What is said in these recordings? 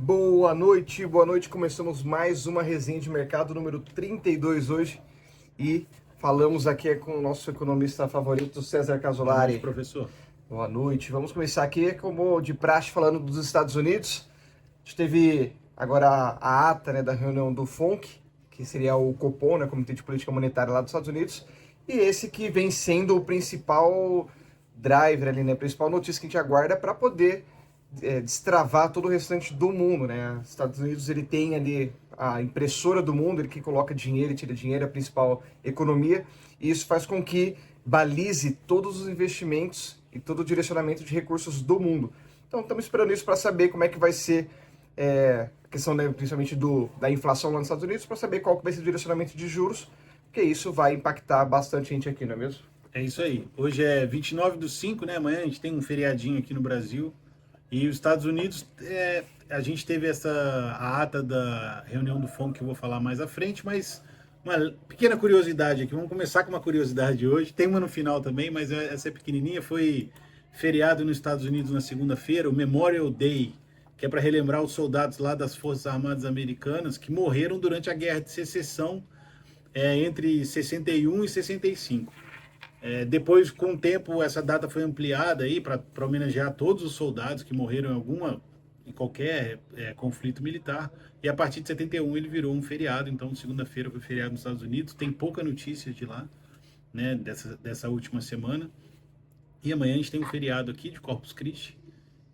Boa noite, boa noite. Começamos mais uma resenha de mercado número 32 hoje e falamos aqui com o nosso economista favorito, César Boa noite, Casolari. professor. Boa noite. Vamos começar aqui, como de praxe, falando dos Estados Unidos. A gente teve agora a ata, né, da reunião do FONC, que seria o Copom, né, Comitê de Política Monetária lá dos Estados Unidos, e esse que vem sendo o principal driver ali, né, a principal notícia que a gente aguarda para poder destravar todo o restante do mundo, né? Os Estados Unidos, ele tem ali a impressora do mundo, ele que coloca dinheiro e tira dinheiro, é a principal economia, e isso faz com que balize todos os investimentos e todo o direcionamento de recursos do mundo. Então, estamos esperando isso para saber como é que vai ser a questão, né, principalmente da inflação lá nos Estados Unidos, para saber qual que vai ser o direcionamento de juros, porque isso vai impactar bastante a gente aqui, não é mesmo? É isso aí. Hoje é 29/5, né? Amanhã a gente tem um feriadinho aqui no Brasil. E os Estados Unidos, a gente teve a ata da reunião do FONC que eu vou falar mais à frente, mas uma pequena curiosidade aqui. Vamos começar com uma curiosidade hoje. Tem uma no final também, mas essa é pequenininha. Foi feriado nos Estados Unidos na segunda-feira, o Memorial Day, que é para relembrar os soldados lá das Forças Armadas Americanas que morreram durante a Guerra de Secessão entre 61 e 65. Depois, com o tempo, essa data foi ampliada aí para homenagear todos os soldados que morreram em qualquer conflito militar. E a partir de 71 ele virou um feriado. Então, segunda-feira foi feriado nos Estados Unidos. Tem pouca notícia de lá, né, dessa última semana. E amanhã a gente tem um feriado aqui de Corpus Christi.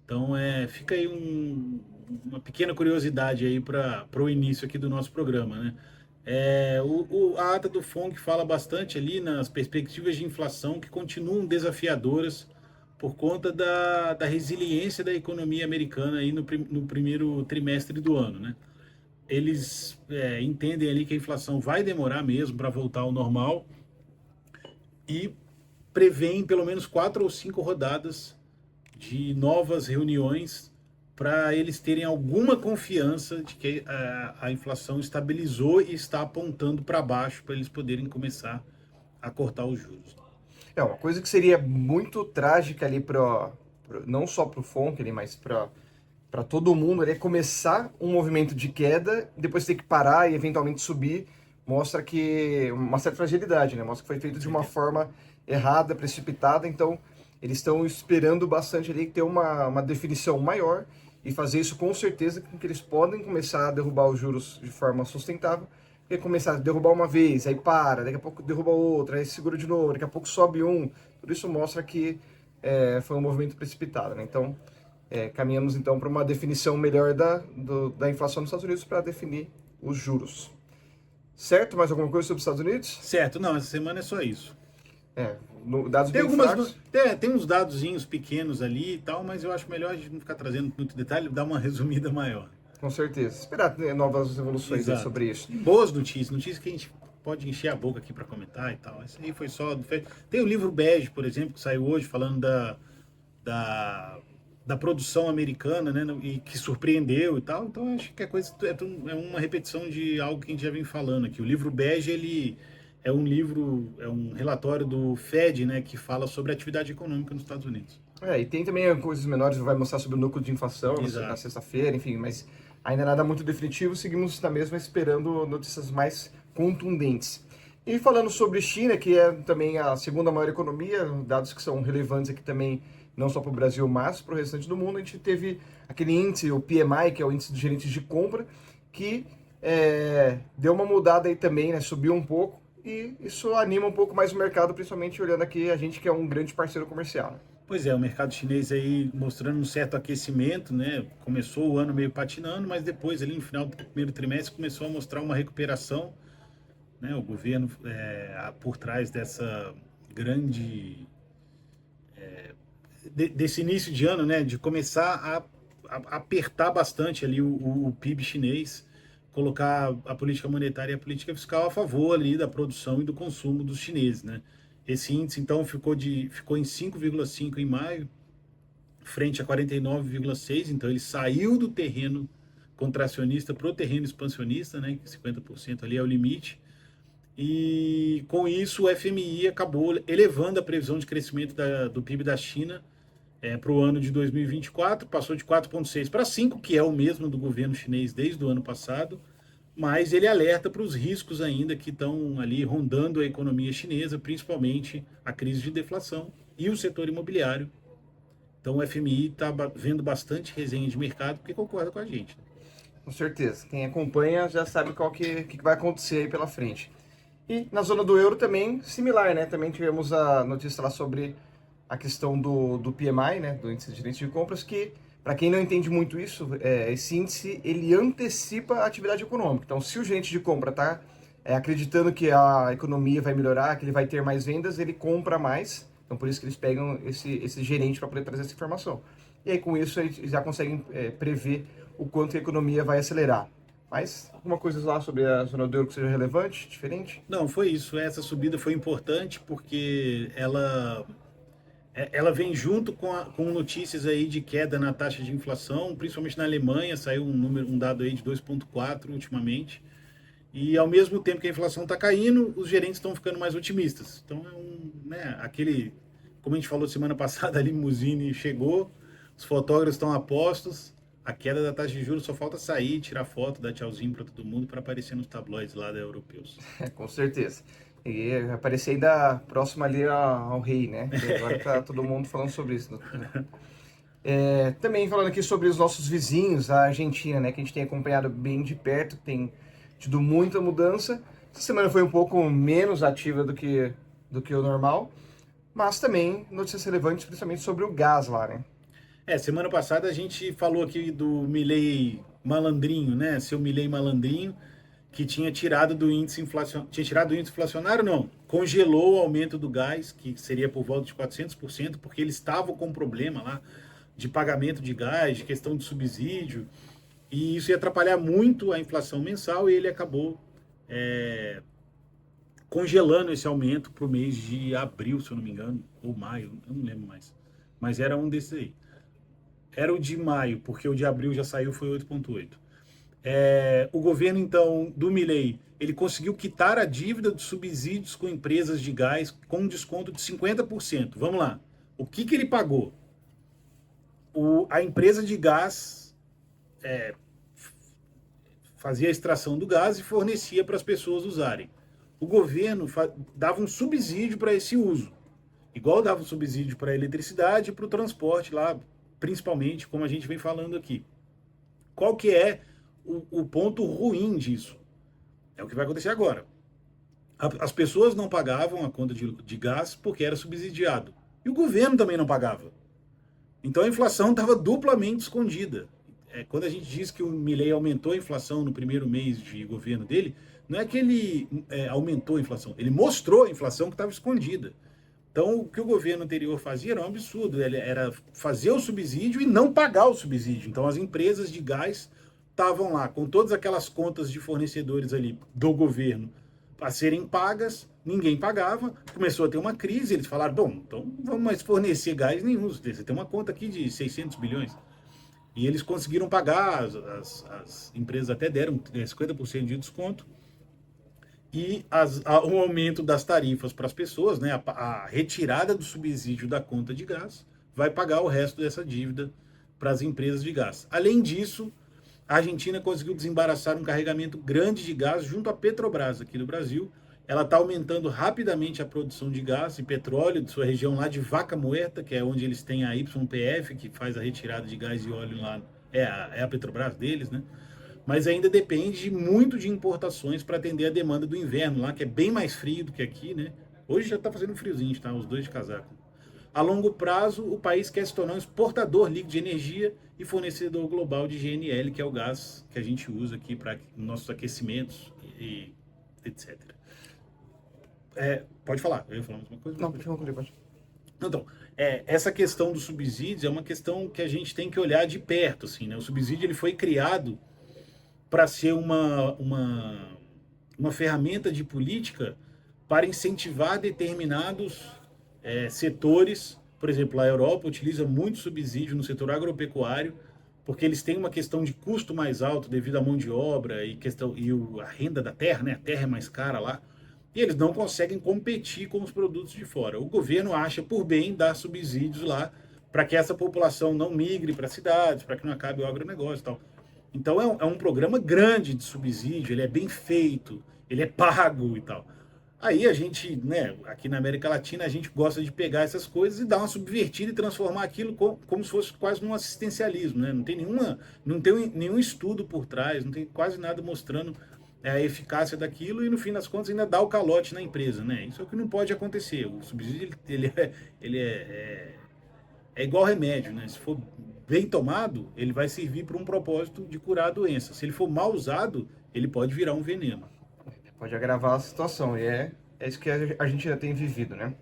Então, fica aí uma pequena curiosidade aí para o início aqui do nosso programa, né? A ata do FONC fala bastante ali nas perspectivas de inflação que continuam desafiadoras por conta da resiliência da economia americana aí no primeiro trimestre do ano, né? Eles entendem ali que a inflação vai demorar mesmo para voltar ao normal e prevêem pelo menos 4 ou 5 rodadas de novas reuniões para eles terem alguma confiança de que a inflação estabilizou e está apontando para baixo para eles poderem começar a cortar os juros. Uma coisa que seria muito trágica ali não só para o FONC ali, mas para todo mundo ali, é começar um movimento de queda, depois ter que parar e eventualmente subir, mostra que uma certa fragilidade, né? Mostra que foi feito de uma forma errada, precipitada, então eles estão esperando bastante ali ter uma definição maior e fazer isso com certeza que eles podem começar a derrubar os juros de forma sustentável, porque começar a derrubar uma vez, aí para, daqui a pouco derruba outra, aí segura de novo, daqui a pouco sobe um, tudo isso mostra que foi um movimento precipitado, né? Então, caminhamos então para uma definição melhor da inflação nos Estados Unidos para definir os juros. Certo? Mais alguma coisa sobre os Estados Unidos? Certo, não, essa semana é só isso. Dados Tem bem fracos. tem uns dadozinhos pequenos ali e tal, mas eu acho melhor a gente não ficar trazendo muito detalhe, dar uma resumida maior. Com certeza. Esperar novas evoluções aí Exato. sobre isso. Boas notícias que a gente pode encher a boca aqui para comentar e tal. Isso aí foi só. Tem o livro Bege, por exemplo, que saiu hoje falando da produção americana, né, e que surpreendeu e tal. Então acho que é uma repetição de algo que a gente já vem falando aqui. O livro Bege, ele é um relatório do Fed, né, que fala sobre a atividade econômica nos Estados Unidos. E tem também coisas menores, vai mostrar sobre o núcleo de inflação na Exato. sexta-feira, enfim, mas ainda nada muito definitivo, seguimos na mesma esperando notícias mais contundentes. E falando sobre China, que é também a segunda maior economia, dados que são relevantes aqui também, não só para o Brasil, mas para o restante do mundo, a gente teve aquele índice, o PMI, que é o índice de gerentes de compra, que deu uma mudada aí também, né, subiu um pouco, e isso anima um pouco mais o mercado, principalmente olhando aqui a gente que é um grande parceiro comercial, né? Pois é, o mercado chinês aí mostrando um certo aquecimento, né? Começou o ano meio patinando, mas depois ali no final do primeiro trimestre começou a mostrar uma recuperação, né? O governo por trás dessa grande desse início de ano, né? De começar a apertar bastante ali o PIB chinês, colocar a política monetária e a política fiscal a favor ali da produção e do consumo dos chineses, né? Esse índice, então, ficou em 5,5 em maio, frente a 49,6. Então, ele saiu do terreno contracionista para o terreno expansionista, né? 50% ali é o limite. E, com isso, o FMI acabou elevando a previsão de crescimento do PIB da China para o ano de 2024, passou de 4,6 para 5, que é o mesmo do governo chinês desde o ano passado, mas ele alerta para os riscos ainda que estão ali rondando a economia chinesa, principalmente a crise de deflação e o setor imobiliário. Então o FMI está vendo bastante resenha de mercado porque concorda com a gente. Com certeza. Quem acompanha já sabe que vai acontecer aí pela frente. E na zona do euro também, similar, né? Também tivemos a notícia lá sobre a questão do PMI, né? Do índice de gerente de compras, que, para quem não entende muito isso, esse índice, ele antecipa a atividade econômica. Então, se o gerente de compra está acreditando que a economia vai melhorar, que ele vai ter mais vendas, ele compra mais. Então, por isso que eles pegam esse gerente para poder trazer essa informação. E aí, com isso, eles já conseguem prever o quanto a economia vai acelerar. Mas alguma coisa lá sobre a zona do euro que seja relevante, diferente? Não, foi isso. Essa subida foi importante porque ela vem junto com notícias aí de queda na taxa de inflação, principalmente na Alemanha, saiu um dado aí de 2,4 ultimamente. E ao mesmo tempo que a inflação está caindo, os gerentes estão ficando mais otimistas. Então como a gente falou semana passada, a limusine chegou, os fotógrafos estão a postos, a queda da taxa de juros só falta sair, tirar foto, dar tchauzinho para todo mundo para aparecer nos tabloides lá da europeus. Com certeza. E aparecer ainda próximo ali ao rei, né? E agora tá todo mundo falando sobre isso. Também falando aqui sobre os nossos vizinhos, a Argentina, né? Que a gente tem acompanhado bem de perto, tem tido muita mudança. Essa semana foi um pouco menos ativa do que o normal, mas também notícias relevantes, principalmente sobre o gás lá, né? Semana passada a gente falou aqui do Milei malandrinho, né? Seu Milei malandrinho, que tinha tirado do índice inflacionário. Tinha tirado do índice inflacionário, não. Congelou o aumento do gás, que seria por volta de 400%, porque eles estavam com problema lá de pagamento de gás, de questão de subsídio, e isso ia atrapalhar muito a inflação mensal, e ele acabou congelando esse aumento para o mês de abril, se eu não me engano, ou maio, eu não lembro mais. Mas era um desses aí. Era o de maio, porque o de abril já saiu, foi 8,8. O governo, então, do Milei, ele conseguiu quitar a dívida dos subsídios com empresas de gás com um desconto de 50%. Vamos lá. O que ele pagou? A empresa de gás fazia a extração do gás e fornecia para as pessoas usarem. O governo dava um subsídio para esse uso. Igual dava um subsídio para a eletricidade e para o transporte lá, principalmente, como a gente vem falando aqui. Qual que é o ponto ruim disso? É o que vai acontecer agora. As pessoas não pagavam a conta de gás porque era subsidiado. E o governo também não pagava. Então a inflação estava duplamente escondida. Quando a gente diz que o Milei aumentou a inflação no primeiro mês de governo dele, não é que ele aumentou a inflação, ele mostrou a inflação que estava escondida. Então, o que o governo anterior fazia era um absurdo, era fazer o subsídio e não pagar o subsídio. Então, as empresas de gás estavam lá com todas aquelas contas de fornecedores ali do governo a serem pagas, ninguém pagava, começou a ter uma crise, eles falaram, bom, então não vamos mais fornecer gás nenhum, você tem uma conta aqui de 600 bilhões. E eles conseguiram pagar, as empresas até deram 50% de desconto, e o aumento das tarifas para as pessoas, né, a retirada do subsídio da conta de gás, vai pagar o resto dessa dívida para as empresas de gás. Além disso, a Argentina conseguiu desembaraçar um carregamento grande de gás junto à Petrobras aqui do Brasil. Ela está aumentando rapidamente a produção de gás e petróleo de sua região lá de Vaca Muerta, que é onde eles têm a YPF, que faz a retirada de gás e óleo lá, é a Petrobras deles, né? Mas ainda depende muito de importações para atender a demanda do inverno lá, que é bem mais frio do que aqui, né? Hoje já está fazendo friozinho, tá? Os dois de casaco. A longo prazo, o país quer se tornar um exportador líquido de energia e fornecedor global de GNL, que é o gás que a gente usa aqui para nossos aquecimentos e etc. Pode falar, eu ia falar uma coisa? Não, pode. Então, essa questão dos subsídios é uma questão que a gente tem que olhar de perto, assim, né? O subsídio ele foi criado para ser uma ferramenta de política para incentivar determinados setores. Por exemplo, a Europa utiliza muito subsídio no setor agropecuário, porque eles têm uma questão de custo mais alto devido à mão de obra e a renda da terra, né? A terra é mais cara lá, e eles não conseguem competir com os produtos de fora. O governo acha por bem dar subsídios lá para que essa população não migre para cidades, para que não acabe o agronegócio e tal. Então é um programa grande de subsídio, ele é bem feito, ele é pago e tal. Aí a gente, né, aqui na América Latina, a gente gosta de pegar essas coisas e dar uma subvertida e transformar aquilo como se fosse quase um assistencialismo, né? Não tem nenhum estudo por trás, não tem quase nada mostrando a eficácia daquilo e no fim das contas ainda dá o calote na empresa, né? Isso é o que não pode acontecer. O subsídio é igual remédio, né? Se for bem tomado, ele vai servir para um propósito de curar a doença. Se ele for mal usado, ele pode virar um veneno. Pode agravar a situação, e é isso que a gente já tem vivido, né?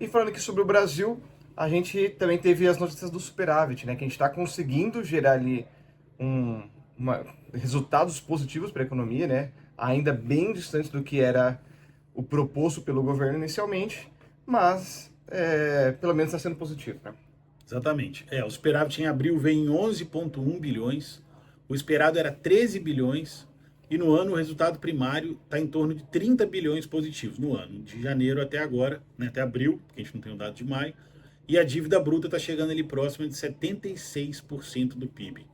E falando aqui sobre o Brasil, a gente também teve as notícias do superávit, né? Que a gente está conseguindo gerar ali resultados positivos para a economia, né? Ainda bem distante do que era o proposto pelo governo inicialmente, mas pelo menos está sendo positivo, né? Exatamente. O superávit em abril veio em 11,1 bilhões, o esperado era 13 bilhões, e no ano o resultado primário está em torno de 30 bilhões positivos no ano, de janeiro até agora, né, até abril, porque a gente não tem o dado de maio, e a dívida bruta está chegando ali próxima de 76% do PIB.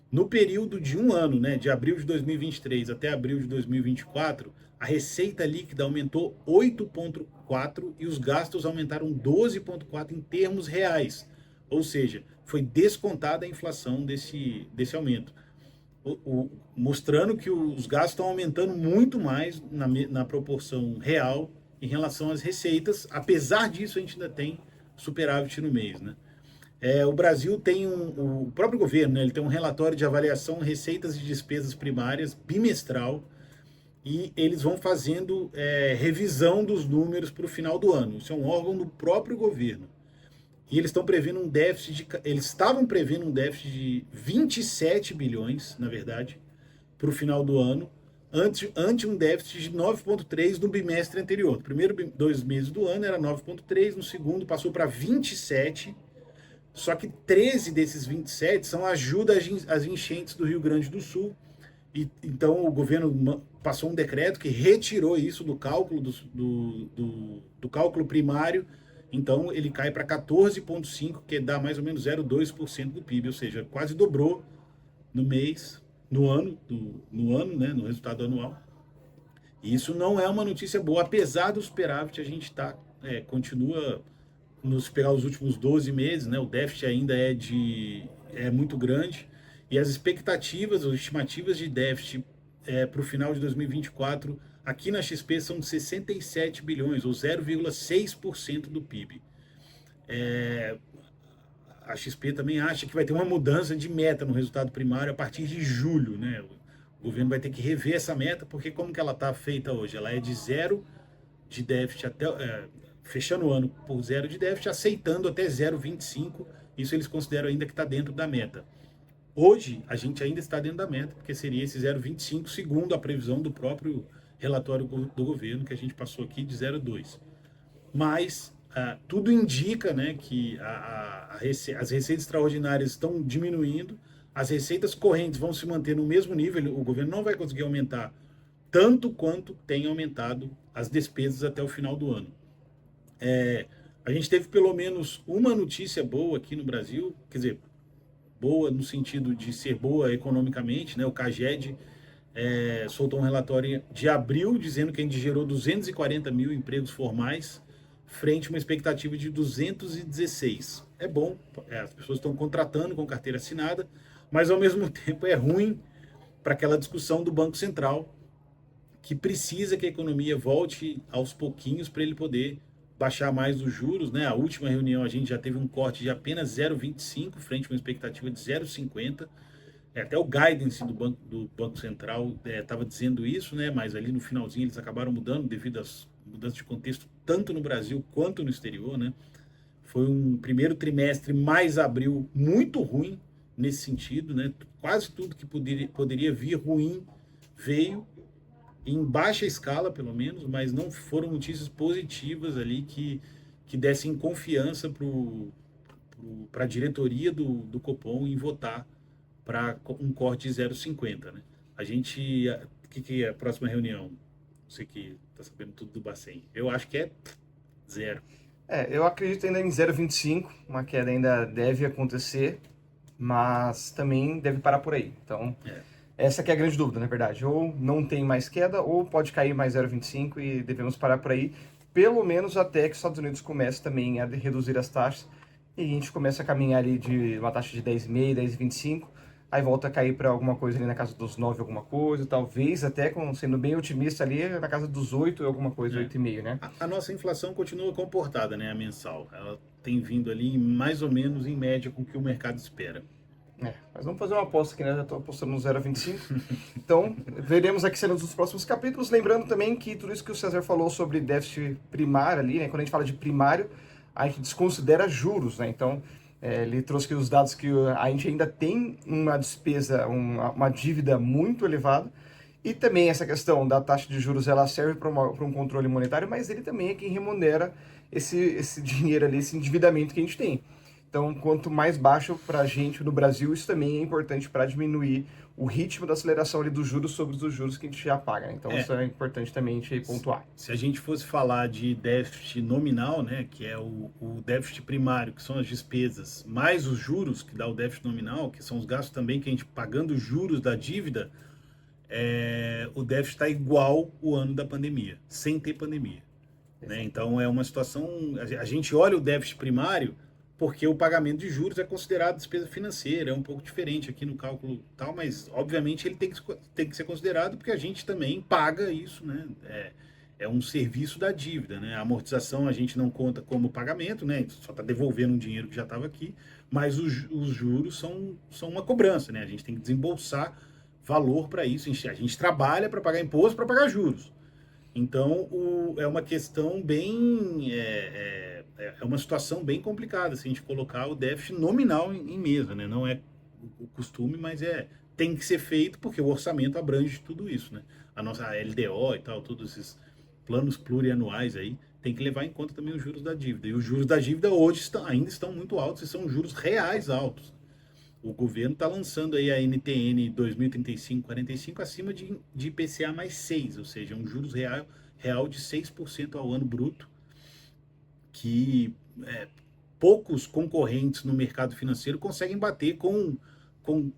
No período de um ano, né, de abril de 2023 até abril de 2024, a receita líquida aumentou 8,4% e os gastos aumentaram 12,4% em termos reais. Ou seja, foi descontada a inflação desse aumento. Mostrando que os gastos estão aumentando muito mais na proporção real em relação às receitas. Apesar disso, a gente ainda tem superávit no mês, né? O Brasil tem o próprio governo, né, ele tem um relatório de avaliação receitas e despesas primárias bimestral e eles vão fazendo revisão dos números para o final do ano. Isso é um órgão do próprio governo. E eles estão prevendo eles estavam prevendo um déficit de 27 bilhões, na verdade, para o final do ano, ante um déficit de 9,3 no bimestre anterior. No primeiro 2 meses do ano era 9,3, no segundo passou para 27, só que 13 desses 27 são ajuda às enchentes do Rio Grande do Sul. E, então o governo passou um decreto que retirou isso do cálculo do cálculo primário. Então ele cai para 14,5, que dá mais ou menos 0,2% do PIB, ou seja, quase dobrou no ano, né, no resultado anual. E isso não é uma notícia boa, apesar do superávit, a gente continua, se pegar os últimos 12 meses, né, o déficit ainda é muito grande, e as expectativas, as estimativas de déficit para o final de 2024 aqui na XP são de 67 bilhões, ou 0,6% do PIB. A XP também acha que vai ter uma mudança de meta no resultado primário a partir de julho, né? O governo vai ter que rever essa meta, porque como que ela está feita hoje? Ela é de zero de déficit fechando o ano por zero de déficit, aceitando até 0,25. Isso eles consideram ainda que está dentro da meta. Hoje, a gente ainda está dentro da meta, porque seria esse 0,25, segundo a previsão do próprio relatório do governo, que a gente passou aqui de 0,2. Mas tudo indica, né, que as receitas extraordinárias estão diminuindo, as receitas correntes vão se manter no mesmo nível, o governo não vai conseguir aumentar tanto quanto tem aumentado as despesas até o final do ano. A gente teve pelo menos uma notícia boa aqui no Brasil, quer dizer, boa no sentido de ser boa economicamente, né? O CAGED soltou um relatório de abril dizendo que a gente gerou 240 mil empregos formais frente a uma expectativa de 216. É bom, as pessoas estão contratando com carteira assinada, mas ao mesmo tempo é ruim para aquela discussão do Banco Central, que precisa que a economia volte aos pouquinhos para ele poder baixar mais os juros, né? A última reunião a gente já teve um corte de apenas 0,25 frente a uma expectativa de 0,50. Até o guidance do Banco Central estava dizendo isso, né? Mas ali no finalzinho eles acabaram mudando devido às mudanças de contexto tanto no Brasil quanto no exterior, né? Foi um primeiro trimestre mais abril muito ruim nesse sentido, né? Quase tudo que poderia vir ruim veio, em baixa escala pelo menos, mas não foram notícias positivas ali que dessem confiança para a diretoria do Copom em votar para um corte de 0,50, né? O que é a próxima reunião? Você que está sabendo tudo do Bacen. Eu acho que é zero. Eu acredito ainda em 0,25, uma queda ainda deve acontecer, mas também deve parar por aí. Então, essa que é a grande dúvida, na verdade. Ou não tem mais queda, ou pode cair mais 0,25 e devemos parar por aí, pelo menos até que os Estados Unidos comece também a reduzir as taxas e a gente começa a caminhar ali de uma taxa de 10,5, 10,25, aí volta a cair para alguma coisa ali na casa dos 9 alguma coisa, talvez até, sendo bem otimista ali, na casa dos 8 alguma coisa, 8,5, né? A nossa inflação continua comportada, né, a mensal. Ela tem vindo ali mais ou menos em média com o que o mercado espera. Mas vamos fazer uma aposta aqui, né? Já estou apostando no 0,25. Então, veremos aqui cenas dos próximos capítulos. Lembrando também que tudo isso que o César falou sobre déficit primário ali, né? Quando a gente fala de primário, a gente desconsidera juros, né? Então, ele trouxe aqui os dados que a gente ainda tem uma despesa, uma dívida muito elevada. E também essa questão da taxa de juros, ela serve para um controle monetário, mas ele também é quem remunera esse dinheiro ali, esse endividamento que a gente tem. Então, quanto mais baixo para a gente no Brasil, isso também é importante para diminuir o ritmo da aceleração ali dos juros sobre os juros que a gente já paga, né? Então, isso é importante também a gente pontuar. Se a gente fosse falar de déficit nominal, né, que é o déficit primário, que são as despesas, mais os juros, que dá o déficit nominal, que são os gastos também que a gente pagando os juros da dívida, o déficit está igual o ano da pandemia, sem ter pandemia. Né? Então, é uma situação... A gente olha o déficit primário porque o pagamento de juros é considerado despesa financeira, é um pouco diferente aqui no cálculo tal, mas obviamente ele tem que ser considerado porque a gente também paga isso, né? É um serviço da dívida, né? A amortização a gente não conta como pagamento, né? Só está devolvendo um dinheiro que já estava aqui, mas os juros são uma cobrança, né? A gente tem que desembolsar valor para isso, a gente trabalha para pagar imposto, para pagar juros. Então, é uma questão bem... É uma situação bem complicada se a gente colocar o déficit nominal em mesa, né? Não é o costume, mas tem que ser feito porque o orçamento abrange tudo isso, né? A nossa LDO e tal, todos esses planos plurianuais aí, tem que levar em conta também os juros da dívida. E os juros da dívida hoje ainda estão muito altos e são juros reais altos. O governo está lançando aí a NTN 2035-45 acima de IPCA mais 6, ou seja, um juros real de 6% ao ano bruto, que poucos concorrentes no mercado financeiro conseguem bater com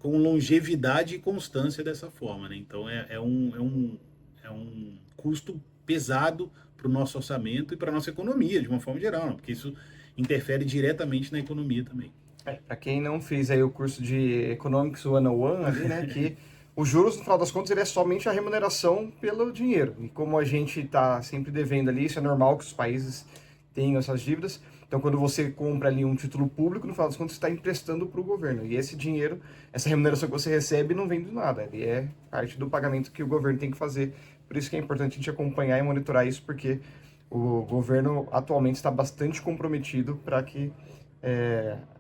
longevidade e constância dessa forma. Né? Então é um custo pesado para o nosso orçamento e para a nossa economia, de uma forma geral, não? Porque isso interfere diretamente na economia também. Para quem não fez aí o curso de Economics 101 ali, né, que os juros, no final das contas, ele é somente a remuneração pelo dinheiro. E como a gente está sempre devendo ali, isso é normal que os países tenham essas dívidas. Então, quando você compra ali um título público, no final das contas, você está emprestando para o governo. E esse dinheiro, essa remuneração que você recebe, não vem do nada. Ele é parte do pagamento que o governo tem que fazer. Por isso que é importante a gente acompanhar e monitorar isso, porque o governo atualmente está bastante comprometido para que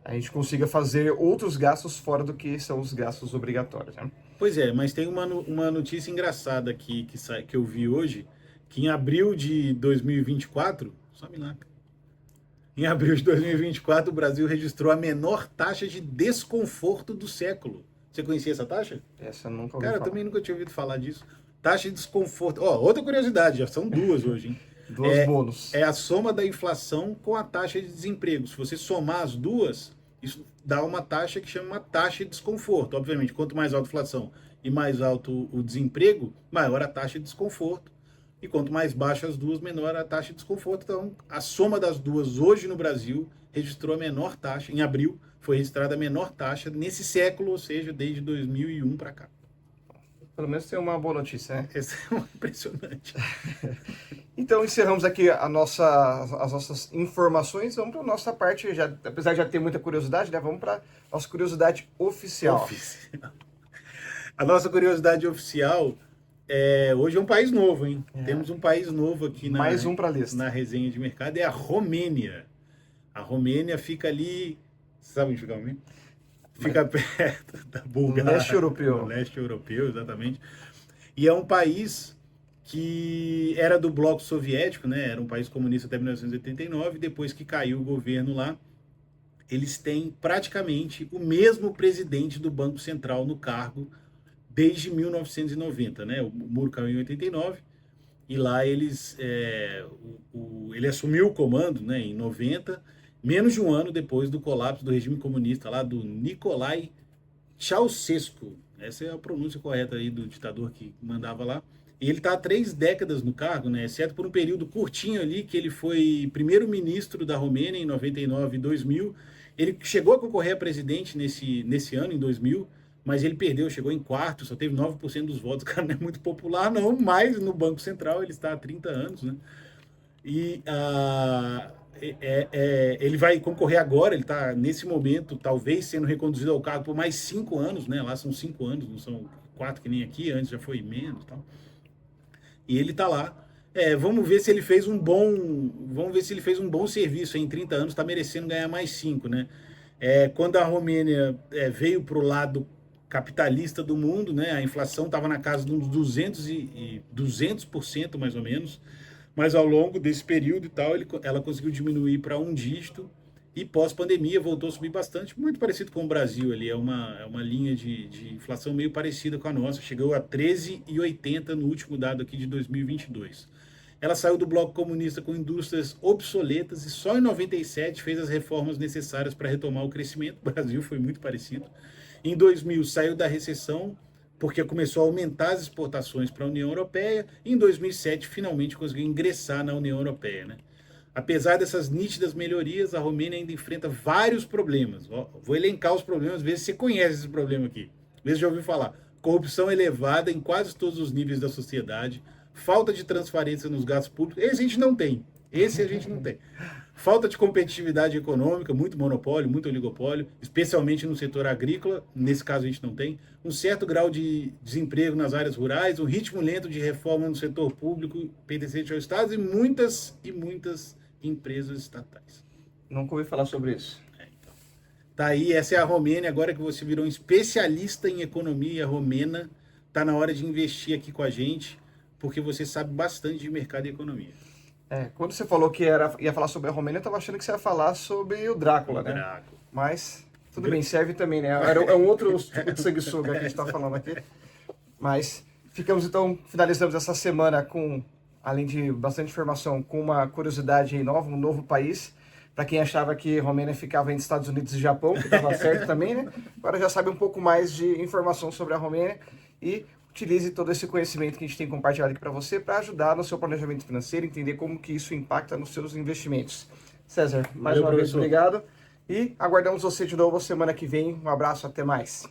a gente consiga fazer outros gastos fora do que são os gastos obrigatórios. Né? Pois é, mas tem uma notícia engraçada aqui que eu vi hoje, que em abril de 2024, só me lá. Em abril de 2024, o Brasil registrou a menor taxa de desconforto do século. Você conhecia essa taxa? Essa eu nunca ouvi Cara, falar. eu também nunca tinha ouvido falar disso. Taxa de desconforto. Ó, outra curiosidade, já são duas hoje, hein? Duas bônus. É a soma da inflação com a taxa de desemprego. Se você somar as duas, isso dá uma taxa que chama uma taxa de desconforto. Obviamente, quanto mais alta a inflação e mais alto o desemprego, maior a taxa de desconforto. E quanto mais baixa as duas, menor a taxa de desconforto. Então, a soma das duas hoje no Brasil registrou a menor taxa. Em abril, foi registrada a menor taxa nesse século, ou seja, desde 2001 para cá. Pelo menos tem uma boa notícia, né? Isso é impressionante. Então, encerramos aqui as nossas informações. Vamos para a nossa parte, apesar de já ter muita curiosidade, né? Vamos para a nossa curiosidade oficial. A nossa curiosidade oficial hoje é um país novo, hein? Temos um país novo aqui Mais um para a lista. Na resenha de mercado, é a Romênia. A Romênia fica ali... Sabe onde fica a Romênia? Fica perto da Bulgária. No leste europeu. No leste europeu, exatamente. E é um país que era do bloco soviético, né? Era um país comunista até 1989. Depois que caiu o governo lá, eles têm praticamente o mesmo presidente do Banco Central no cargo desde 1990, né? O muro caiu em 89 e lá ele assumiu o comando, né, em 90, menos de um ano depois do colapso do regime comunista lá do Nicolae Ceausescu. Essa é a pronúncia correta aí do ditador que mandava lá. E ele está há 3 décadas no cargo, né? Exceto por um período curtinho ali, que ele foi primeiro-ministro da Romênia em 99 e 2000. Ele chegou a concorrer a presidente nesse ano, em 2000, mas ele perdeu, chegou em quarto, só teve 9% dos votos. O cara não é muito popular, não, mas no Banco Central ele está há 30 anos, né? E ele vai concorrer agora, ele está nesse momento, talvez sendo reconduzido ao cargo por mais 5 anos, né? Lá são 5 anos, não são 4 que nem aqui, antes já foi menos e tal. E ele está lá. Vamos ver se ele fez um bom serviço em 30 anos, está merecendo ganhar mais 5, né? Quando a Romênia veio para o lado capitalista do mundo, né? A inflação estava na casa de uns 200% mais ou menos, mas ao longo desse período e tal, ela conseguiu diminuir para 1 dígito e pós-pandemia voltou a subir bastante, muito parecido com o Brasil ali, é uma linha de inflação meio parecida com a nossa, chegou a 13,80 no último dado aqui de 2022. Ela saiu do bloco comunista com indústrias obsoletas e só em 97 fez as reformas necessárias para retomar o crescimento. O Brasil foi muito parecido. Em 2000 saiu da recessão porque começou a aumentar as exportações para a União Europeia. E em 2007 finalmente conseguiu ingressar na União Europeia, né? Apesar dessas nítidas melhorias, a Romênia ainda enfrenta vários problemas. Vou elencar os problemas, ver se você conhece esse problema aqui. Vê se já ouviu falar. Corrupção elevada em quase todos os níveis da sociedade, falta de transparência nos gastos públicos. Esse a gente não tem. Falta de competitividade econômica, muito monopólio, muito oligopólio, especialmente no setor agrícola, nesse caso a gente não tem. Um certo grau de desemprego nas áreas rurais, um ritmo lento de reforma no setor público pertencente ao Estado e muitas empresas estatais. Nunca ouvi falar sobre isso. Então. Tá aí, essa é a Romênia, agora que você virou um especialista em economia romena, tá na hora de investir aqui com a gente, porque você sabe bastante de mercado e economia. Quando você falou que ia falar sobre a Romênia, eu tava achando que você ia falar sobre o Drácula, né? Drácula. Mas tudo bem, serve também, né? É um outro tipo de sanguessuga que a gente tá falando aqui. Mas finalizamos essa semana com, além de bastante informação, com uma curiosidade aí nova, um novo país. Para quem achava que Romênia ficava entre Estados Unidos e Japão, que dava certo também, né? Agora já sabe um pouco mais de informação sobre a Romênia e utilize todo esse conhecimento que a gente tem compartilhado aqui para você para ajudar no seu planejamento financeiro, entender como que isso impacta nos seus investimentos. César, mais uma vez, obrigado. E aguardamos você de novo semana que vem. Um abraço, até mais.